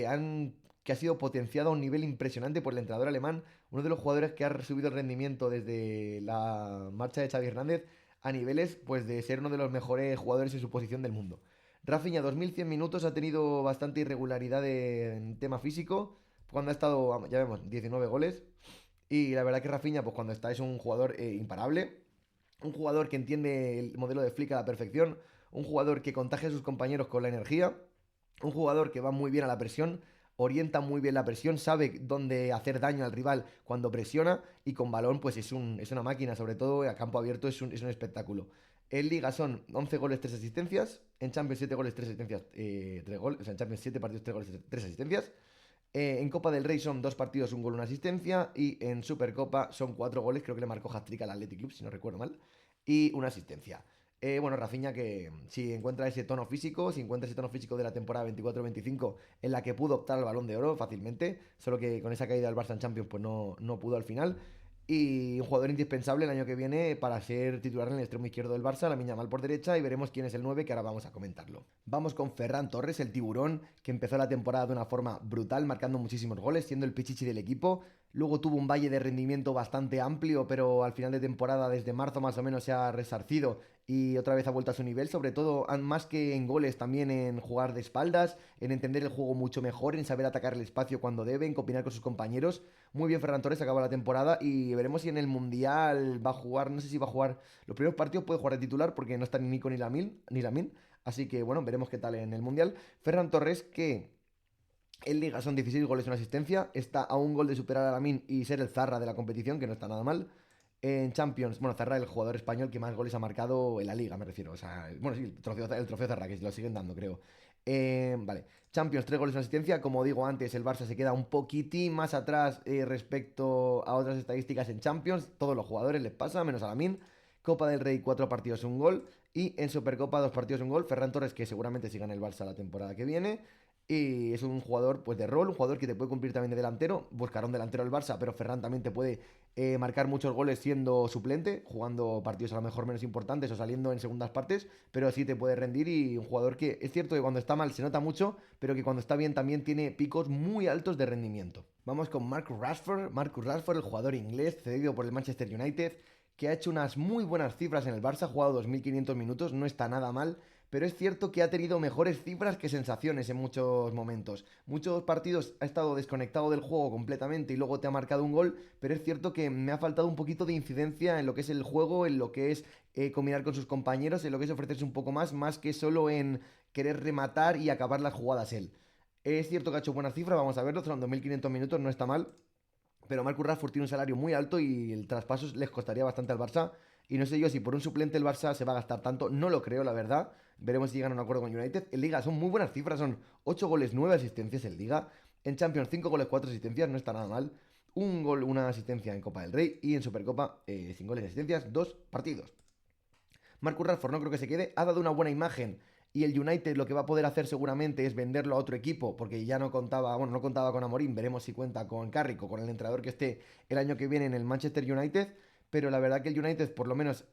ha sido potenciado a un nivel impresionante por el entrenador alemán, uno de los jugadores que ha subido el rendimiento desde la marcha de Xavi Hernández a niveles pues de ser uno de los mejores jugadores en su posición del mundo. Rafinha, 2100 minutos, ha tenido bastante irregularidad en tema físico. Cuando ha estado, ya vemos, 19 goles. Y la verdad que Rafinha, pues cuando está, es un jugador imparable. Un jugador que entiende el modelo de Flick a la perfección. Un jugador que contagia a sus compañeros con la energía. Un jugador que va muy bien a la presión. Orienta muy bien la presión. Sabe dónde hacer daño al rival cuando presiona. Y con balón, pues es una máquina. Sobre todo a campo abierto es un espectáculo. En Liga son 11 goles, 3 asistencias. En Champions 7 goles, 3 asistencias, 3 goles. O sea, en Champions 7 partidos, 3 goles, 3 asistencias. En Copa del Rey son 2 partidos, 1 gol, 1 asistencia. Y en Supercopa son 4 goles. Creo que le marcó hat-trick al Athletic Club, si no recuerdo mal. Y una asistencia. Bueno, Rafinha que si encuentra ese tono físico, si encuentra ese tono físico de la temporada 24-25 en la que pudo optar al Balón de Oro fácilmente, solo que con esa caída del Barça en Champions pues no pudo al final. Y un jugador indispensable el año que viene para ser titular en el extremo izquierdo del Barça, Lamine Yamal por derecha, y veremos quién es el 9 que ahora vamos a comentarlo. Vamos con Ferran Torres, el tiburón, que empezó la temporada de una forma brutal, marcando muchísimos goles, siendo el pichichi del equipo. Luego tuvo un valle de rendimiento bastante amplio, pero al final de temporada, desde marzo más o menos, se ha resarcido y otra vez ha vuelto a su nivel, sobre todo más que en goles, también en jugar de espaldas, en entender el juego mucho mejor, en saber atacar el espacio cuando debe, en combinar con sus compañeros. Muy bien, Ferran Torres acaba la temporada y veremos si en el Mundial va a jugar, no sé si va a jugar, los primeros partidos puede jugar de titular porque no está ni Nico ni Lamine, así que bueno, veremos qué tal en el Mundial. Ferran Torres que... En Liga son 16 goles y una asistencia. Está a un gol de superar a Lamine y ser el Zarra de la competición, que no está nada mal. En Champions, bueno, Zarra el jugador español que más goles ha marcado en la Liga, me refiero. O sea, bueno, sí, el trofeo Zarra, que lo siguen dando, creo. Vale, Champions, 3 goles y una asistencia. Como digo antes, el Barça se queda un poquitín más atrás respecto a otras estadísticas en Champions. Todos los jugadores les pasa, menos a Lamine. Copa del Rey, 4 partidos, un gol. Y en Supercopa, 2 partidos, un gol. Ferran Torres, que seguramente siga en el Barça la temporada que viene. Y es un jugador pues de rol, un jugador que te puede cumplir también de delantero. Buscará un delantero al Barça, pero Ferran también te puede marcar muchos goles siendo suplente, jugando partidos a lo mejor menos importantes o saliendo en segundas partes, pero sí te puede rendir y un jugador que es cierto que cuando está mal se nota mucho, pero que cuando está bien también tiene picos muy altos de rendimiento. Vamos con Marcus Rashford. Marcus Rashford, el jugador inglés cedido por el Manchester United, que ha hecho unas muy buenas cifras en el Barça, ha jugado 2.500 minutos, no está nada mal, pero es cierto que ha tenido mejores cifras que sensaciones en muchos momentos. Muchos partidos ha estado desconectado del juego completamente y luego te ha marcado un gol, pero es cierto que me ha faltado un poquito de incidencia en lo que es el juego, en lo que es combinar con sus compañeros, en lo que es ofrecerse un poco más que solo en querer rematar y acabar las jugadas él. Es cierto que ha hecho buenas cifras, vamos a verlo, son 2.500 minutos, no está mal, pero Marcus Rashford tiene un salario muy alto y el traspaso les costaría bastante al Barça. Y no sé yo si por un suplente el Barça se va a gastar tanto. No lo creo, la verdad. Veremos si llegan a un acuerdo con United. En Liga son muy buenas cifras. Son 8 goles, 9 asistencias en Liga. En Champions, 5 goles, 4 asistencias. No está nada mal. Un gol, una asistencia en Copa del Rey. Y en Supercopa, 5 goles y asistencias, 2 partidos. Marcus Rashford no creo que se quede. Ha dado una buena imagen. Y el United lo que va a poder hacer seguramente es venderlo a otro equipo, porque ya no contaba, bueno, no contaba con Amorim, veremos si cuenta con Carrick o con el entrenador que esté el año que viene en el Manchester United, pero la verdad que el United por lo menos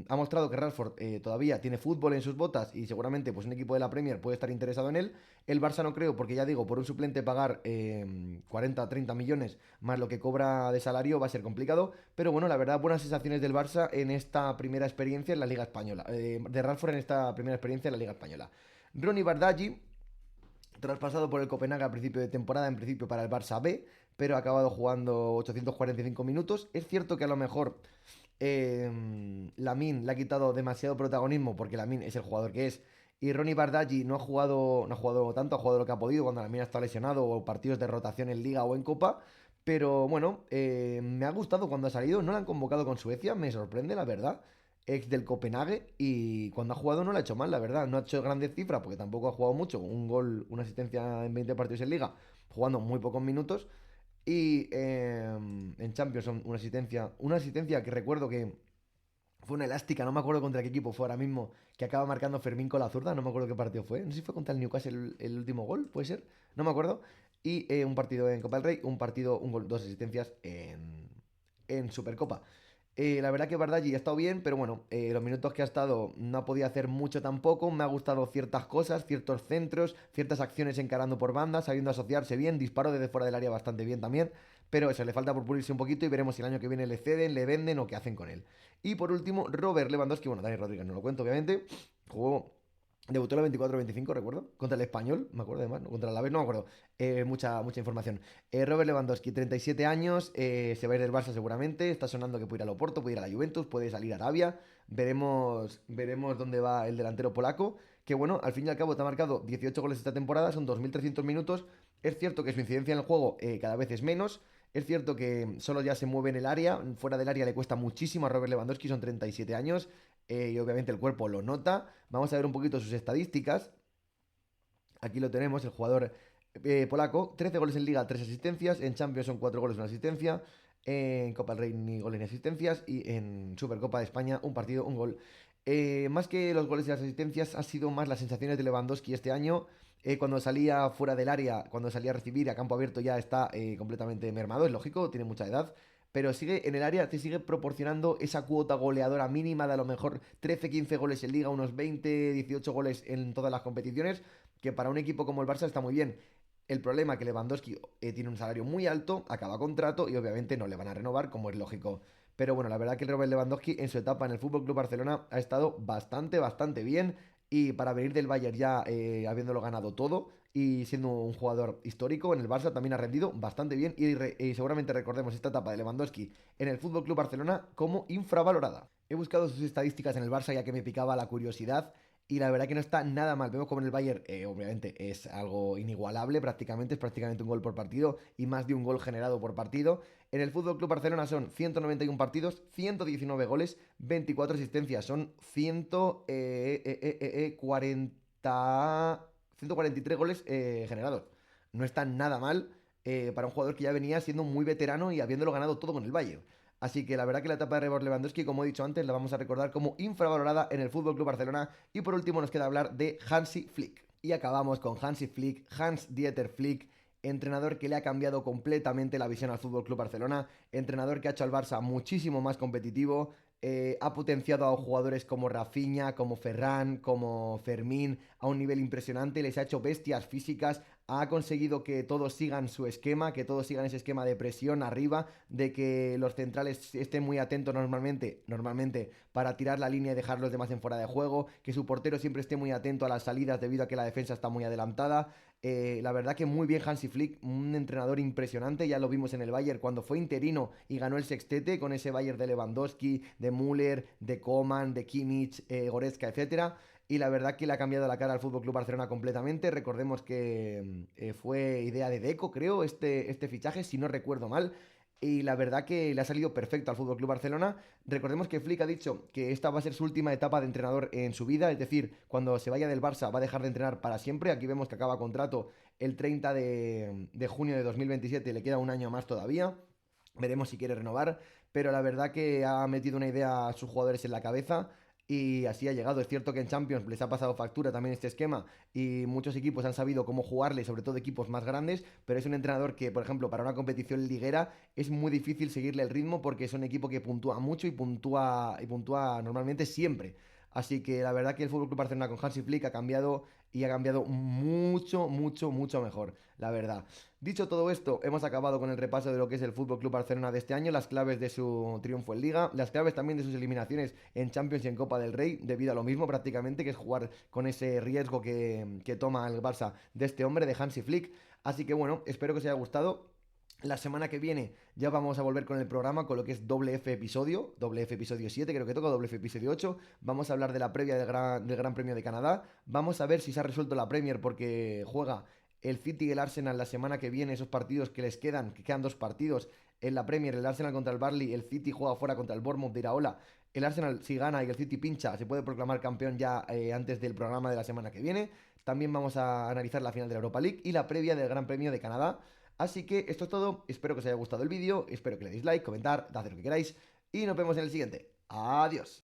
ha mostrado que Rashford todavía tiene fútbol en sus botas y seguramente pues un equipo de la Premier puede estar interesado en él. El Barça no creo, porque ya digo, por un suplente pagar 40 o 30 millones más lo que cobra de salario va a ser complicado, pero bueno, la verdad, buenas sensaciones del Barça en esta primera experiencia en la Liga Española, de Rashford en esta primera experiencia en la Liga Española. Ronnie Bardaggi, traspasado por el Copenhague a principio de temporada, en principio para el Barça B, pero ha acabado jugando 845 minutos. Es cierto que a lo mejor Lamine le ha quitado demasiado protagonismo porque Lamine es el jugador que es. Y Ronnie Bardaggi no ha jugado tanto, ha jugado lo que ha podido cuando Lamine ha estado lesionado o partidos de rotación en Liga o en Copa. Pero bueno, me ha gustado cuando ha salido. No la han convocado con Suecia, me sorprende, la verdad. Ex del Copenhague y cuando ha jugado no lo ha hecho mal, la verdad. No ha hecho grandes cifras porque tampoco ha jugado mucho. Un gol, una asistencia en 20 partidos en Liga, jugando muy pocos minutos. Y en Champions son una asistencia que recuerdo que fue una elástica, no me acuerdo contra qué equipo fue ahora mismo, que acaba marcando Fermín con la zurda, no me acuerdo qué partido fue. No sé si fue contra el Newcastle el último gol, puede ser, no me acuerdo. Y un partido en Copa del Rey, un partido, un gol, 2 asistencias en Supercopa. La verdad que Bardaggi ha estado bien, pero bueno, los minutos que ha estado no ha podido hacer mucho tampoco. Me ha gustado ciertas cosas, ciertos centros, ciertas acciones encarando por bandas, sabiendo asociarse bien, disparo desde fuera del área bastante bien también. Pero eso, le falta por pulirse un poquito y veremos si el año que viene le ceden, le venden o qué hacen con él. Y por último, Robert Lewandowski, bueno, Dani Rodríguez no lo cuento obviamente, jugó... Debutó la 24-25, recuerdo. Contra el Español, me acuerdo además. ¿No? Contra el Alavés, no me acuerdo. Mucha información. Robert Lewandowski, 37 años. Se va a ir del Barça seguramente. Está sonando que puede ir al Oporto, puede ir a la Juventus, puede salir a Arabia. Veremos dónde va el delantero polaco. Que bueno, al fin y al cabo te ha marcado 18 goles esta temporada. Son 2.300 minutos. Es cierto que su incidencia en el juego cada vez es menos. Es cierto que solo ya se mueve en el área. Fuera del área le cuesta muchísimo a Robert Lewandowski. Son 37 años. Y obviamente el cuerpo lo nota. Vamos a ver un poquito sus estadísticas. Aquí lo tenemos, el jugador polaco. 13 goles en Liga, 3 asistencias. En Champions son 4 goles, 1 asistencia. En Copa del Rey ni goles ni asistencias. Y en Supercopa de España, un partido, un gol. Más que los goles y las asistencias, ha sido más las sensaciones de Lewandowski este año. Cuando salía fuera del área, cuando salía a recibir a campo abierto ya está completamente mermado, es lógico, tiene mucha edad. Pero sigue en el área, te sigue proporcionando esa cuota goleadora mínima de a lo mejor 13, 15 goles en Liga, unos 20, 18 goles en todas las competiciones, que para un equipo como el Barça está muy bien. El problema es que Lewandowski tiene un salario muy alto, acaba contrato y obviamente no le van a renovar, como es lógico. Pero bueno, la verdad que el Robert Lewandowski en su etapa en el Fútbol Club Barcelona ha estado bastante bien. Y para venir del Bayern ya habiéndolo ganado todo y siendo un jugador histórico en el Barça también ha rendido bastante bien. Y seguramente recordemos esta etapa de Lewandowski en el Fútbol Club Barcelona como infravalorada. He buscado sus estadísticas en el Barça ya que me picaba la curiosidad. Y la verdad que no está nada mal. Vemos como en el Bayern, obviamente, es algo inigualable prácticamente. Es prácticamente un gol por partido y más de un gol generado por partido. En el Fútbol Club Barcelona son 191 partidos, 119 goles, 24 asistencias. Son 143 goles generados. No está nada mal para un jugador que ya venía siendo muy veterano y habiéndolo ganado todo con el Bayern. Así que la verdad que la etapa de Robert Lewandowski, como he dicho antes, la vamos a recordar como infravalorada en el Fútbol Club Barcelona. Y por último nos queda hablar de Hansi Flick. Y acabamos con Hansi Flick, Hans-Dieter Flick, entrenador que le ha cambiado completamente la visión al Fútbol Club Barcelona, entrenador que ha hecho al Barça muchísimo más competitivo. Ha potenciado a jugadores como Rafinha, como Ferran, como Fermín a un nivel impresionante, les ha hecho bestias físicas, ha conseguido que todos sigan su esquema, que todos sigan ese esquema de presión arriba, de que los centrales estén muy atentos normalmente para tirar la línea y dejar los demás en fuera de juego, que su portero siempre esté muy atento a las salidas debido a que la defensa está muy adelantada. La verdad que muy bien Hansi Flick, un entrenador impresionante, ya lo vimos en el Bayern cuando fue interino y ganó el sextete con ese Bayern de Lewandowski, de Müller, de Koeman, de Kimmich, Goretzka, etcétera. Y la verdad que le ha cambiado la cara al Fútbol Club Barcelona completamente. Recordemos que fue idea de Deco, creo, este fichaje, si no recuerdo mal. Y la verdad que le ha salido perfecto al Fútbol Club Barcelona. Recordemos que Flick ha dicho que esta va a ser su última etapa de entrenador en su vida, es decir, cuando se vaya del Barça va a dejar de entrenar para siempre. Aquí vemos que acaba contrato el 30 de junio de 2027, le queda un año más todavía. Veremos si quiere renovar, pero la verdad que ha metido una idea a sus jugadores en la cabeza y así ha llegado. Es cierto que en Champions les ha pasado factura también este esquema y muchos equipos han sabido cómo jugarle, sobre todo equipos más grandes, pero es un entrenador que, por ejemplo, para una competición liguera es muy difícil seguirle el ritmo porque es un equipo que puntúa mucho y puntúa normalmente siempre. Así que la verdad que el FC Barcelona con Hansi Flick ha cambiado y ha cambiado mucho mejor, la verdad. Dicho todo esto, hemos acabado con el repaso de lo que es el Fútbol Club Barcelona de este año, las claves de su triunfo en Liga, las claves también de sus eliminaciones en Champions y en Copa del Rey, debido a lo mismo prácticamente, que es jugar con ese riesgo que toma el Barça de este hombre, de Hansi Flick. Así que bueno, espero que os haya gustado. La semana que viene ya vamos a volver con el programa, con lo que es doble F episodio 7, creo que toca, doble F episodio 8. Vamos a hablar de la previa del Gran Premio de Canadá. Vamos a ver si se ha resuelto la Premier porque juega el City y el Arsenal la semana que viene, esos partidos que les quedan, que quedan dos partidos en la Premier, el Arsenal contra el Burnley, el City juega fuera contra el Bournemouth de Iraola. El Arsenal si gana y el City pincha, se puede proclamar campeón ya antes del programa de la semana que viene. También vamos a analizar la final de la Europa League y la previa del Gran Premio de Canadá. Así que esto es todo, espero que os haya gustado el vídeo, espero que le deis like, comentar, haced lo que queráis y nos vemos en el siguiente. Adiós.